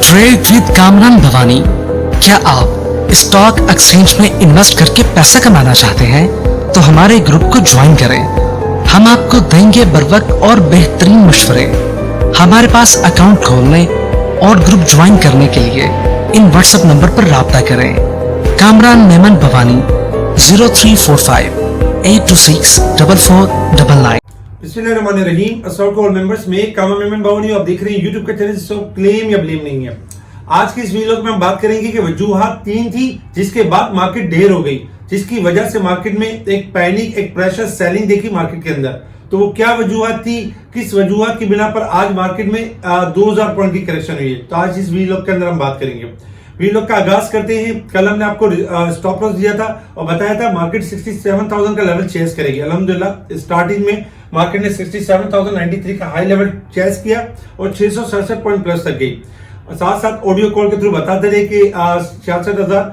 Trade with Kamran Bhavani. क्या आप stock exchange में इन्वेस्ट करके पैसा कमाना चाहते हैं तो हमारे ग्रुप को ज्वाइन करें। हम आपको देंगे बर वक्त और बेहतरीन मशवरे। हमारे पास अकाउंट खोलने और ग्रुप ज्वाइन करने के लिए इन व्हाट्सएप नंबर पर राब्ता करें। कामरान मेमन भवानी 0345 826 4499। बिस्मिल्लाहिर्रहमानिर्रहीम। अस्सलाम वालेकुम मेंबर्स, मैं कामरान मेमन भवानी, आप देख रहे हैं यूट्यूब का चैनल। सो क्लेम या ब्लेम नहीं है। आज की इस वीडियो में हम बात करेंगे कि वजूहात तीन थी जिसके बाद मार्केट ढेर हो गई, जिसकी वजह से मार्केट में एक पैनिक, एक प्रेशर सेलिंग देखी मार्केट के अंदर। तो वो क्या वजूहात थी, किस वजूहात की बिना पर आज मार्केट में 2000 पॉइंट की करेक्शन हुई है, तो आज इस वीडियो के अंदर हम बात करेंगे। वीडियो का आगाज करते हैं। कल हमने आपको स्टॉप लॉस दिया था और बताया था मार्केट 67,000 का लेवल चेस करेगी। अल्हम्दुलिल्लाह स्टार्टिंग में मार्केट ने 67,093 का हाई लेवल चेस किया और 667 पॉइंट प्लस तक गई। साथ साथ ऑडियो कॉल के थ्रू बताते रहे कि 66,000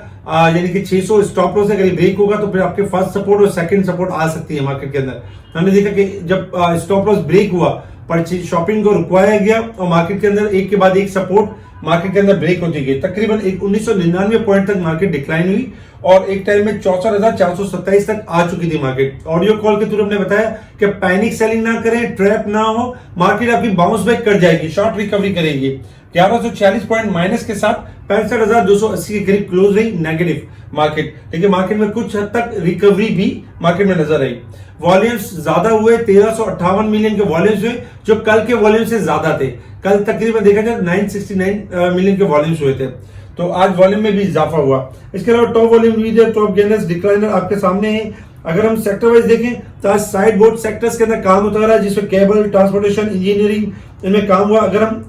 यानी कि 600 स्टॉप लॉस अगर ब्रेक होगा तो फिर आपके फर्स्ट सपोर्ट और सेकंड सपोर्ट आ सकती है मार्केट के अंदर। हमने देखा कि जब स्टॉप लॉस ब्रेक हुआ, परचेज शॉपिंग को रुकवाया गया और मार्केट के अंदर एक के बाद एक सपोर्ट मार्केट के अंदर ब्रेक होती गई। तकरीबन 1999 पॉइंट तक मार्केट डिक्लाइन हुई और एक टाइम में 64,427 तक आ चुकी थी मार्केट। ऑडियो कॉल के थ्रू हमने बताया कि पैनिक सेलिंग ना करें, ट्रैप ना हो, मार्केट आपकी बाउंस बैक कर जाएगी, शॉर्ट रिकवरी करेगी। 1140 पॉइंट माइनस के साथ 65,280 के करीब क्लोज रही नेगेटिव मार्केट, लेकिन मार्केट में कुछ हद तक रिकवरी भी मार्केट में नजर आई। वॉल्यूम्स ज्यादा हुए, 1358 मिलियन के वॉल्यूम्स हुए जो कल के वॉल्यूम से ज्यादा थे। कल तकरीबन देखा जाए 969 मिलियन के वॉल्यूम्स हुए थे, तो आज वॉल्यूम में भी इजाफा हुआ। इसके अलावा top volume leader, top gainers, decliner आपके सामने है। अगर हम सेक्टर वाइज देखें तो आज साइड बोर्ड सेक्टर्स के अंदर काम होता रहा, जिसमें केबल, ट्रांसपोर्टेशन, इंजीनियरिंग इनमें काम हुआ। अगर हम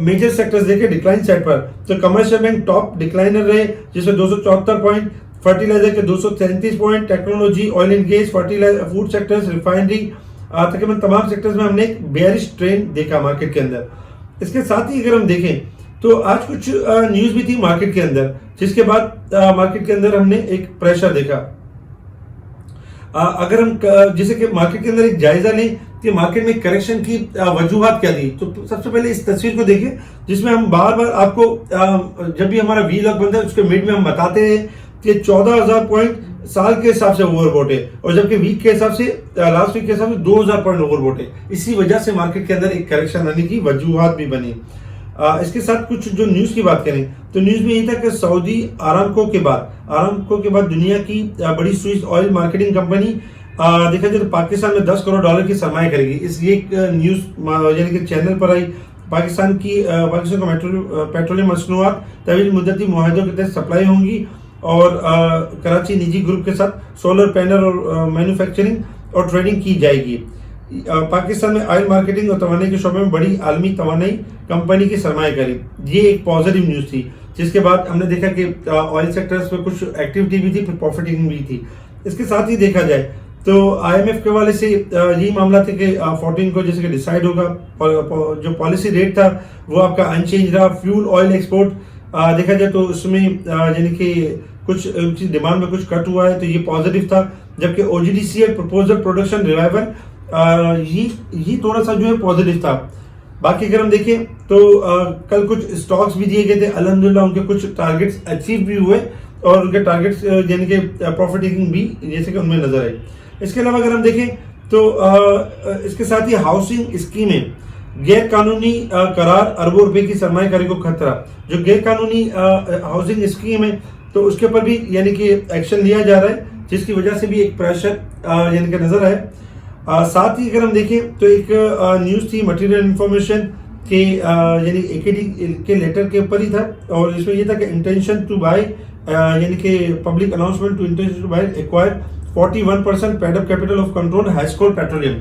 मेजर सेक्टर्स देखें डिक्लाइन साइड पर तो कमर्शियल बैंक टॉप डिक्लाइनर रहे, जिसमें 274 पॉइंट, फर्टिलाइजर के 233 point, technology, oil and gas, fertiliser, food sectors, refinery, तकरीबन तमाम सेक्टर्स में हमने एक बेयरिश ट्रेंड देखा मार्केट के अंदर। इसके साथ ही अगर हम देखें तो आज कुछ न्यूज भी थी मार्केट के अंदर, जिसके बाद मार्केट के अंदर हमने एक प्रेशर देखा। अगर हम जैसे कि मार्केट के अंदर एक जायजा लें कि मार्केट में करेक्शन की वजूहात क्या थी, तो सबसे पहले इस तस्वीर को देखिए, जिसमें हम बार बार आपको जब भी हमारा वीलॉग बनता है उसके मिड में हम बताते हैं कि 14,000 पॉइंट साल के हिसाब से ओवरबॉट है और जबकि वीक के हिसाब से, लास्ट वीक के हिसाब से 2,000 पॉइंट ओवरबॉट है। इसी वजह से मार्केट के अंदर एक करेक्शन आने की वजूहात भी बनी। इसके साथ कुछ जो न्यूज की बात करें तो न्यूज में ये था कि सऊदी आरामको के बाद दुनिया की बड़ी स्विस ऑयल मार्केटिंग कंपनी देखा जाए तो पाकिस्तान में $10 करोड़ की सरमाया करेगी। इस ये न्यूज यानी कि चैनल पर आई। पाकिस्तान को पेट्रोलियम मसनूआत तवील मुद्दती मुआहदों के तहत सप्लाई होंगी और कराची निजी ग्रुप के साथ सोलर पैनल और मैन्युफैक्चरिंग और ट्रेडिंग की जाएगी। पाकिस्तान में ऑयल मार्केटिंग और तवानाई के शोबे में बड़ी आलमी तवानाई कंपनी की सरमायाकारी, ये एक पॉजिटिव न्यूज थी। जिसके बाद हमने देखा कि ऑयल सेक्टर्स में कुछ एक्टिविटी भी थी, फिर प्रॉफिटिंग भी थी। इसके साथ ही देखा जाए तो IMF के वाले से यही मामला था कि 14 को जैसे कि डिसाइड होगा, जो पॉलिसी रेट था वो आपका अनचेंज रहा। फ्यूल ऑयल एक्सपोर्ट देखा जाए तो उसमें यानी कि कुछ डिमांड में कुछ कट हुआ है, तो ये पॉजिटिव था। जबकि OGDCL प्रपोजल प्रोडक्शन रिवाइवल ये थोड़ा सा जो है पॉजिटिव था। बाकी अगर हम देखें तो कल कुछ स्टॉक्स भी दिए गए थे, अल्हम्दुलिल्लाह उनके कुछ टारगेट्स अचीव भी हुए और उनके टारगेट्स यानी कि प्रॉफिट टेकिंग भी जैसे कि उनमें नजर आई। इसके अलावा अगर हम देखें तो इसके साथ ही हाउसिंग स्कीमें, गैर कानूनी करार, अरबों रुपए की सरमायाकारी को खतरा। जो गैर कानूनी हाउसिंग स्कीम है तो उसके ऊपर भी यानी कि एक्शन लिया जा रहा है, जिसकी वजह से भी एक प्रेशर यानी कि नजर आए। साथ ही अगर हम देखें तो एक न्यूज थी मटेरियल इंफॉर्मेशन के यानी AKD के लेटर के ऊपर ही था और इसमें यह था कि इंटेंशन टू बाय यानी कि public announcement to intention to buy acquire 41% paid up capital of control हाईस्कोल पेट्रोलियम,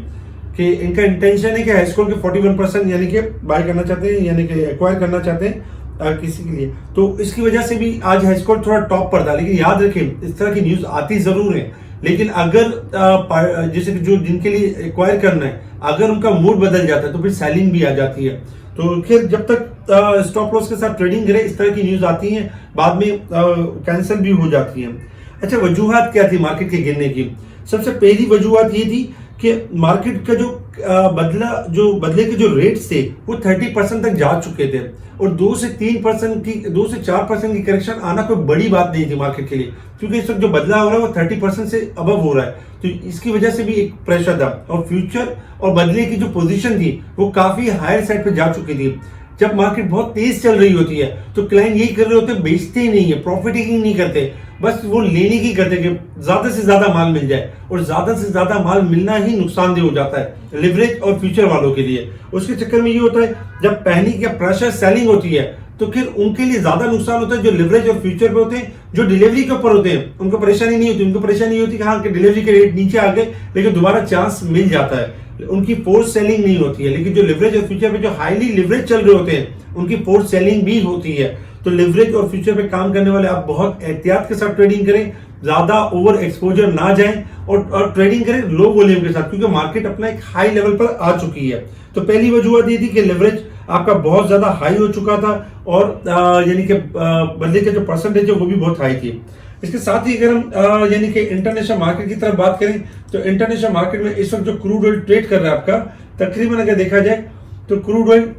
कि इनका इंटेंशन है कि हाईस्कोल के 41% यानी कि बाय करना चाहते हैं, यानी कि एक्वायर करना चाहते हैं किसी के लिए। तो इसकी वजह से भी आज हाईस्कोल थोड़ा टॉप पर था। लेकिन याद रखें इस तरह की न्यूज आती जरूर है, लेकिन अगर जैसे कि जो जिनके लिए एक्वायर करना है अगर उनका मूड बदल जाता है तो फिर सेलिंग भी आ जाती है। तो फिर जब तक स्टॉप लॉस के साथ ट्रेडिंग करें, इस तरह की न्यूज आती हैं, बाद में कैंसिल भी हो जाती हैं। अच्छा, वजूहात क्या थी मार्केट के गिरने की? सबसे पहली वजूहात ये थी कि मार्केट का जो बदले के जो रेट्स थे वो 30% तक जा चुके थे, और 2 से 4% की करेक्शन आना कोई बड़ी बात नहीं थी मार्केट के लिए, क्योंकि इस वक्त जो बदला हो रहा है वो 30% से अबव हो रहा है, तो इसकी वजह से भी एक प्रेशर था। और फ्यूचर और बदले की जो पोजीशन थी वो काफी हायर साइड पे जा चुकी थी। जब मार्केट बहुत तेज चल रही होती है तो क्लाइंट यही कर रहे होते हैं, बेचते ही नहीं है, प्रॉफिट टेकिंग नहीं करते, बस वो लेने की करते कि ज्यादा से ज्यादा माल मिल जाए, और ज्यादा से ज्यादा माल मिलना ही नुकसानदेह हो जाता है लिवरेज और फ्यूचर वालों के लिए। उसके चक्कर में ये होता है जब पैनिक या प्रेशर सेलिंग होती है तो फिर उनके लिए ज्यादा नुकसान होता है जो लिवरेज और फ्यूचर पे होते हैं, जो डिलीवरी के ऊपर होते हैं उनको परेशानी नहीं होती। उनको परेशानी होती कि हाँ कि डिलीवरी के रेट नीचे आ गए लेकिन दोबारा चांस मिल जाता है, उनकी फोर्स सेलिंग नहीं होती है। लेकिन जो लिवरेज और फ्यूचर पे जो हाईली लिवरेज चल रहे होते हैं उनकी फोर्स सेलिंग भी होती है। तो लिवरेज और फ्यूचर पे काम करने वाले आप बहुत एहतियात के साथ ट्रेडिंग करें, ज्यादा ओवर एक्सपोजर ना जाएं, और ट्रेडिंग करें लो वॉल्यूम के साथ, क्योंकि मार्केट अपना एक हाई लेवल पर आ चुकी है। तो पहली वजूहत ये थी कि लिवरेज आपका बहुत ज्यादा हाई हो चुका था, और यानी कि बदले का जो परसेंटेज है वो भी बहुत हाई थी। इसके साथ ही अगर हम यानी कि इंटरनेशनल मार्केट की तरफ बात करें तो इंटरनेशनल मार्केट में इस वक्त जो क्रूड ऑयल ट्रेड कर रहा है आपका, तकरीबन अगर देखा जाए तो क्रूड ऑयल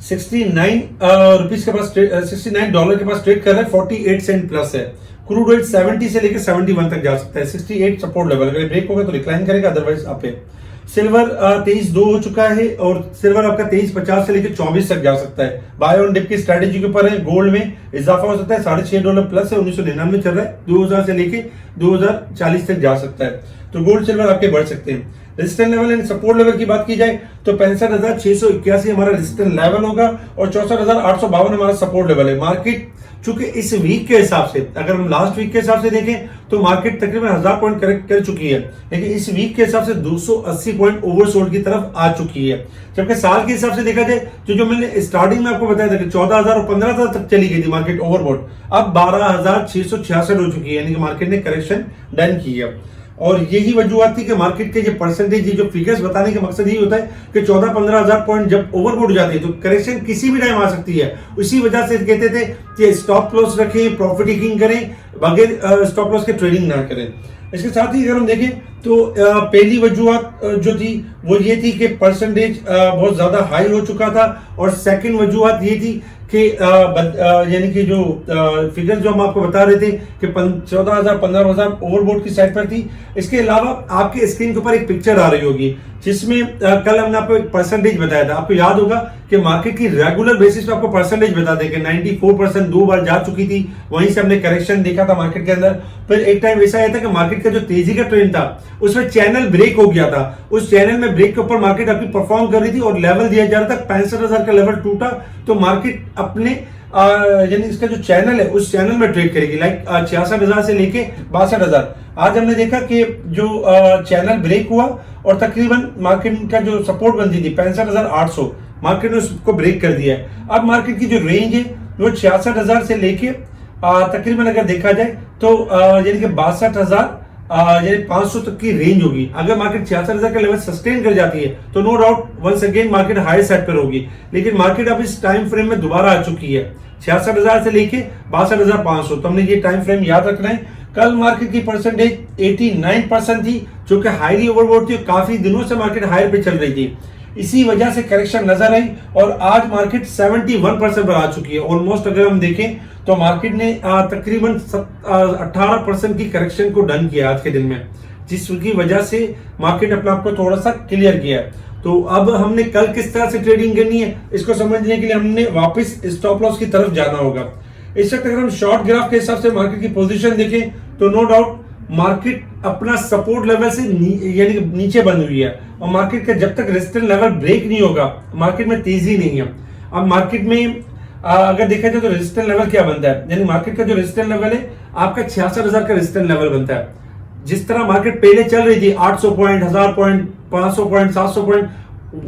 69 रुपीज के पास, $69 के पास ट्रेड कर रहा है, 48 सेंट प्लस है। क्रूड ऑयल 70 से लेकर 71 तक जा सकता है, 68 सपोर्ट लेवल, अगर ब्रेक होगा तो डिक्लाइन करेगा, अदरवाइज आप पे। सिल्वर 23.2 हो चुका है, और सिल्वर आपका 23.50 से लेकर 24 तक जा सकता है। बाय ऑन डिप की स्ट्रेटेजी के ऊपर है। गोल्ड में इजाफा हो सकता है, $6.5 प्लस है, 1999 चल रहा है, 2000 से लेके 2040 तक जा सकता है। तो गोल्ड सिल्वर आपके बढ़ सकते हैं। Resistance level and support level की बात की जाए तो 65,681 हमारा रेजिस्टेंस लेवल होगा, और 64,852 हमारा सपोर्ट लेवल है। मार्केट चूंकि इस वीक के हिसाब से, अगर हम लास्ट वीक के हिसाब से देखें तो मार्केट तकरीबन 1000 पॉइंट करेक्ट कर चुकी है, लेकिन इस वीक के हिसाब से 280 पॉइंट ओवरसोल्ड की तरफ आ चुकी है। जबकि साल के हिसाब से देखा जाए तो जो मैंने स्टार्टिंग में आपको बताया था कि 14,000 और 15,000 तक चली गई थी मार्केट ओवरबॉट, अब 12,666 हो चुकी है, यानी कि मार्केट ने करेक्शन डन की है। और यही वजूहत थी कि मार्केट के जो परसेंटेज, जो फिगर्स बताने का मकसद यही होता है कि 14-15 हजार पॉइंट जब ओवरबोट हो जाती है तो करेक्शन किसी भी टाइम आ सकती है। उसी वजह से कहते थे कि स्टॉप लॉस रखें, प्रॉफिट टेकिंग करें, बगैर स्टॉप लॉस के ट्रेडिंग ना करें। इसके साथ ही अगर हम देखें तो पहली वजूहत जो थी वो ये थी कि परसेंटेज बहुत ज्यादा हाई हो चुका था, और सेकंड वजूहत ये थी कि यानी कि जो फिगर जो हम आपको बता रहे थे कि 14,000 15,000 ओवरबोट की साइड पर थी। इसके अलावा आपके स्क्रीन के ऊपर एक पिक्चर आ रही होगी जिसमें कल हमने आपको एक परसेंटेज बताया था। आपको याद होगा कि मार्केट की रेगुलर बेसिस पे आपको परसेंटेज बता दें कि 94% 2 बार जा चुकी थी, वहीं से हमने करेक्शन देखा था मार्केट के अंदर। फिर एक टाइम ऐसा आया था कि मार्केट का जो तेजी का ट्रेंड था उसमें चैनल ब्रेक हो गया था, उस चैनल में ब्रेक के ऊपर मार्केट आपकी परफॉर्म कर रही थी और लेवल दिया जा रहा था 65,000 का लेवल टूटा तो मार्केट अपने यानी इसका जो चैनल है उस चैनल में ट्रेड करेगी, लाइक 66,000 से लेके 62,000। आज हमने देखा कि जो चैनल ब्रेक हुआ और तकरीबन मार्केट का जो सपोर्ट बनती थी 65,800, मार्केट ने उसको ब्रेक कर दिया है। अब मार्केट की जो रेंज है वो 66,000 से लेके तकरीबन अगर देखा जाए तो यानी कि 62,000 यानी 500 तक की रेंज होगी। अगर मार्केट 66,000 का लेवल सस्टेन कर जाती है तो no doubt once again market high side पर होगी, लेकिन मार्केट अब इस टाइम फ्रेम में दोबारा आ चुकी है 66,000 से लेके 62,500, तो हमने ये टाइम फ्रेम याद रखना है। कल मार्केट की परसेंटेज 89% थी जो कि हाईली ओवरबोट थी, काफी दिनों से मार्केट हायर पे चल रही थी, इसी वजह से करेक्शन नजर आई और आज मार्केट 71% पर आ चुकी है। ऑलमोस्ट अगर हम देखें तो मार्केट ने तकरीबन 18% की करेक्शन को डन किया आज के दिन में, जिसकी वजह से मार्केट अपने आप को थोड़ा सा क्लियर किया है। तो अब हमने कल किस तरह से ट्रेडिंग करनी है इसको समझने के लिए हमने वापस स्टॉप लॉस की तरफ जाना होगा। इस वक्त अगर हम शॉर्ट ग्राफ के हिसाब से मार्केट की पोजीशन देखें तो नो डाउट मार्केट अपना सपोर्ट लेवल से यानी कि नीचे बन हुई है और मार्केट का जब तक रेजिस्टेंस लेवल ब्रेक नहीं होगा मार्केट में तेजी नहीं है। अब मार्केट में अगर देखा जाए तो रेजिस्टेंस लेवल क्या बनता है, यानी मार्केट का जो रेजिस्टेंस लेवल है आपका 66,000 का रेजिस्टेंस लेवल बनता है। जिस तरह मार्केट पहले चल रही थी 800 पॉइंट 1000 पॉइंट 500 पॉइंट 700 पॉइंट,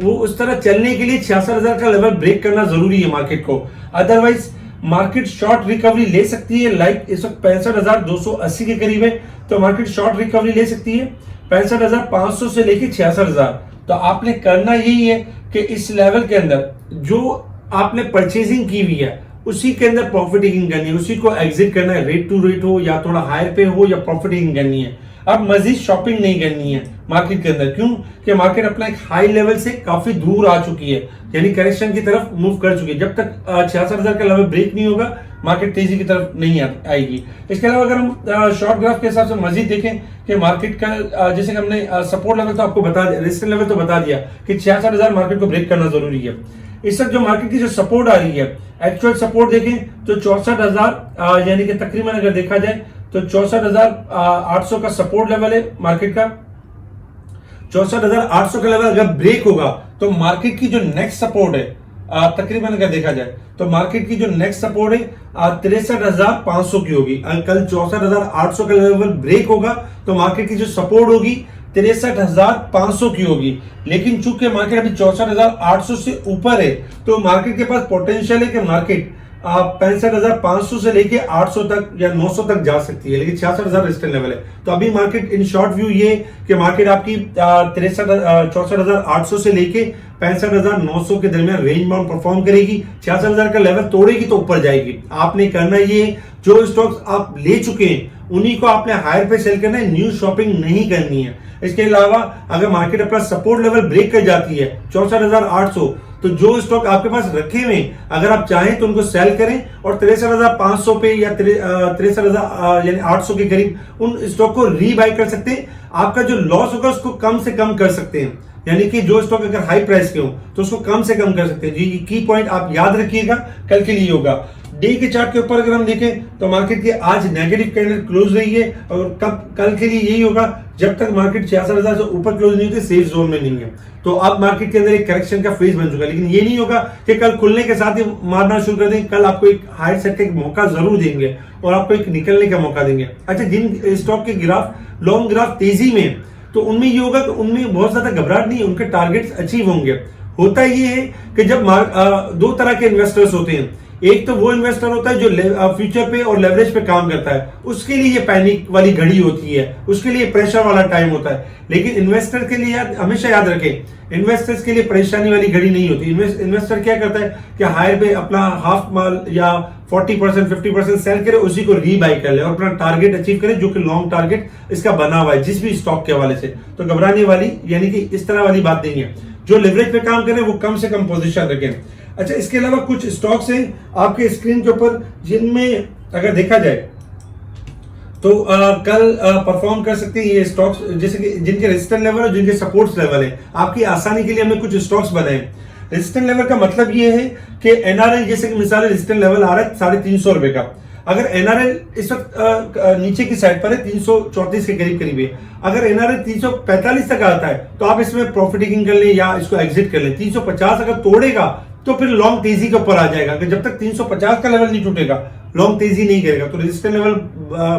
वो उस तरह चलने के लिए 66,000 का लेवल ब्रेक करना जरूरी है मार्केट को, अदरवाइज मार्केट शॉर्ट रिकवरी ले सकती है। लाइक इस वक्त 65,280 के करीब है तो मार्केट शॉर्ट रिकवरी ले सकती है 65,500 से लेके 66,000। तो आपने करना यही है कि इस लेवल के अंदर जो आपने परचेजिंग की हुई है उसी के अंदर प्रॉफिट टेकिंग करनी है, उसी को एग्जिट करना है, रेट टू रेट हो या थोड़ा हायर पे हो या प्रॉफिट टेकिंग करनी है। अब मजीद शॉपिंग नहीं करनी है मार्केट के अंदर। क्यों? कि मार्केट अपना एक हाई लेवल से काफी दूर आ चुकी है, यानी करेक्शन की तरफ मूव कर चुकी है। जब तक 66,000 का लेवल ब्रेक नहीं होगा मार्केट तेजी की तरफ नहीं आएगी। इसके अलावा अगर हम शॉर्ट ग्राफ के हिसाब से मजीद देखें कि मार्केट का जैसे कि हमने सपोर्ट लेवल तो आपको बता दिया, रेजिस्टेंस लेवल तो बता दिया कि 66,000 मार्केट को ब्रेक करना जरूरी है। इस वक्त जो मार्केट की जो सपोर्ट आ रही है, एक्चुअल सपोर्ट देखें तो 64,000 यानी कि तकरीबन अगर देखा जाए तो 64,800 का सपोर्ट लेवल है मार्केट का। 64,800 का लेवल अगर ब्रेक होगा तो मार्केट की जो नेक्स्ट सपोर्ट है तकरीबन अगर देखा जाए तो मार्केट की जो नेक्स्ट सपोर्ट है 63,500 की होगी। कल 64,800 का लेवल ब्रेक होगा तो मार्केट की जो सपोर्ट होगी 63,500 की होगी। लेकिन चूंकि मार्केट अभी 64,800 से ऊपर है तो मार्केट के पास पोटेंशियल है कि मार्केट 65,500 से लेके 800 तक या 900 तक जा सकती है, लेकिन 66,000 रेजिस्टेंस लेवल है। तो अभी मार्केट इन शॉर्ट व्यू ये कि मार्केट आपकी 64,800 से लेके 65,900 के दरमियान रेंज बाउंड परफॉर्म करेगी। 66,000 का लेवल तोड़ेगी तो ऊपर जाएगी। आपने करना ये, जो स्टॉक्स आप ले चुके हैं उन्हीं को आपने हायर पे सेल करना है, न्यू शॉपिंग नहीं करनी है। इसके अलावा अगर मार्केट अपना सपोर्ट लेवल ब्रेक कर जाती है 64,800, तो जो स्टॉक आपके पास रखे हुए अगर आप चाहें तो उनको सेल करें और 63,500 पे या 63,000 यानी 800 के करीब उन स्टॉक को रीबाय कर सकते हैं। आपका जो लॉस होगा उसको कम से कम कर सकते हैं, यानी कि जो स्टॉक अगर हाई प्राइस के हो तो उसको कम से कम कर सकते हैं। जी की पॉइंट आप याद रखिएगा, कल के लिए होगा। डे के चार्ट के ऊपर अगर हम देखें तो मार्केट की आज नेगेटिव कैंडल क्लोज रही है और कल के लिए यही होगा जब तक मार्केट 66,000 से ऊपर क्लोज नहीं होती, सेफ जोन में नहीं है। तो अब मार्केट के अंदर एक करेक्शन का फेज बन चुका है, लेकिन ये नहीं होगा कि कल खुलने के साथ ही मारना शुरू कर देंगे। कल आपको एक हायर सेट का मौका जरूर देंगे और आपको एक निकलने का मौका देंगे। अच्छा, जिन स्टॉक के ग्राफ लॉन्ग ग्राफ तेजी में, तो उनमें ये होगा कि उनमें बहुत ज्यादा घबराहट नहीं, उनके टारगेट्स अचीव होंगे। होता ये है कि जब दो तरह के इन्वेस्टर्स होते हैं, एक तो वो इन्वेस्टर होता है जो फ्यूचर पे और लेवरेज पे काम करता है, उसके लिए ये पैनिक वाली घड़ी होती है, उसके लिए प्रेशर वाला टाइम होता है। लेकिन इन्वेस्टर के लिए हमेशा याद रखें, इन्वेस्टर्स के लिए परेशानी वाली घड़ी नहीं होती। इन्वेस्टर क्या करता है कि हायर पे अपना हाफ माल या 40% 50% सेल करे, उसी को रीबाई कर ले और अपना टारगेट अचीव करे, जो कि लॉन्ग टारगेट इसका बना हुआ है जिस भी स्टॉक के हवाले से। तो घबराने वाली यानी कि इस तरह वाली बात नहीं है। जो लेवरेज पे काम करे वो कम से कम पोजीशन रखें। अच्छा, इसके अलावा कुछ स्टॉक्स हैं आपके स्क्रीन के ऊपर जिनमें अगर देखा जाए तो कल परफॉर्म कर सकते हैं ये स्टॉक्स, जैसे कि जिनके रेजिस्टेंस लेवल और जिनके सपोर्ट लेवल है। आपकी आसानी के लिए हमने कुछ स्टॉक्स बनाए। रेजिस्टेंस लेवल का मतलब ये है कि एनआरएल, जैसे कि मिसाल रेजिस्टेंस लेवल आ रहा है 350 रुपए का, अगर एनआरएल इस वक्त नीचे की साइड पर है 334 के करीब है, अगर एनआरएल 345 तक आता है तो आप इसमें प्रॉफिट टेकिंग कर लें या इसको एग्जिट कर लें। 350 अगर तोड़ेगा तो फिर लॉन्ग तेजी के ऊपर आ जाएगा, कि जब तक 350 का लेवल नहीं टूटेगा लॉन्ग तेजी नहीं करेगा। तो रेजिस्टेंस लेवल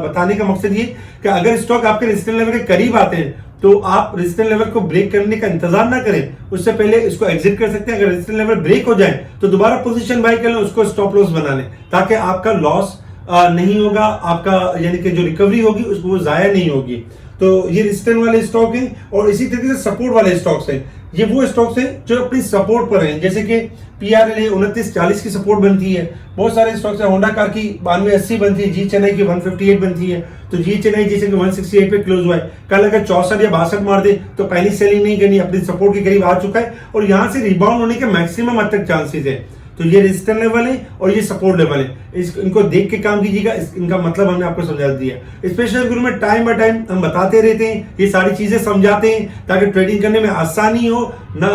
बताने का मकसद ये कि अगर स्टॉक आपके रेजिस्टेंस लेवल के करीब आते हैं तो आप रेजिस्टेंस लेवल को ब्रेक करने का इंतजार ना करें, उससे पहले इसको एग्जिट कर सकते हैं। अगर रेजिस्टेंस लेवल ब्रेक हो जाए तो दोबारा पोजीशन बाय कर लें, उसको स्टॉप लॉस बना लें, ताकि आपका लॉस नहीं होगा, आपका यानी कि जो रिकवरी होगी उसको वो जाया नहीं होगी। तो ये रेजिस्टेंस वाले स्टॉक हैं और इसी तरीके से सपोर्ट वाले स्टॉक्स हैं। ये वो स्टॉक्स हैं जो अपनी सपोर्ट पर हैं, जैसे कि पीआरएल है 2940 की सपोर्ट बनती है। बहुत सारे स्टॉक्स हैं, होंडा कार की 9280 बनती है, जी चेन्नई की 158 बनती है। तो जी चेन्नई जैसे कि 168 पे क्लोज हुआ है, कल अगर 64 या 62 मार दे तो पहली सेलिंग नहीं करनी, अपनी सपोर्ट के करीब आ चुका है और यहां से रिबाउंड होने के मैक्सिमम हद तक चांसेस है। तो ये रेजिस्टेंस लेवल है और ये सपोर्ट लेवल है, इनको देख के काम कीजिएगा। इनका मतलब हमने आपको समझा दिया। स्पेशल गुरु में टाइम बाय टाइम हम बताते रहते हैं, ये सारी चीजें समझाते हैं ताकि ट्रेडिंग करने में आसानी हो, ना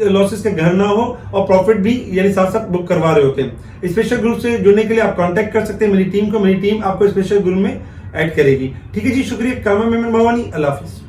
लॉसेस के घर ना हो और प्रॉफिट भी यानी साथ साथ बुक करवा रहे होते हैं। स्पेशल ग्रुप से जुड़ने के लिए आप कांटेक्ट कर सकते हैं मेरी टीम को, मेरी टीम आपको स्पेशल ग्रुप में ऐड करेगी। ठीक है जी, शुक्रिया। कामा मेमन भवानी, अल्लाह हाफिज।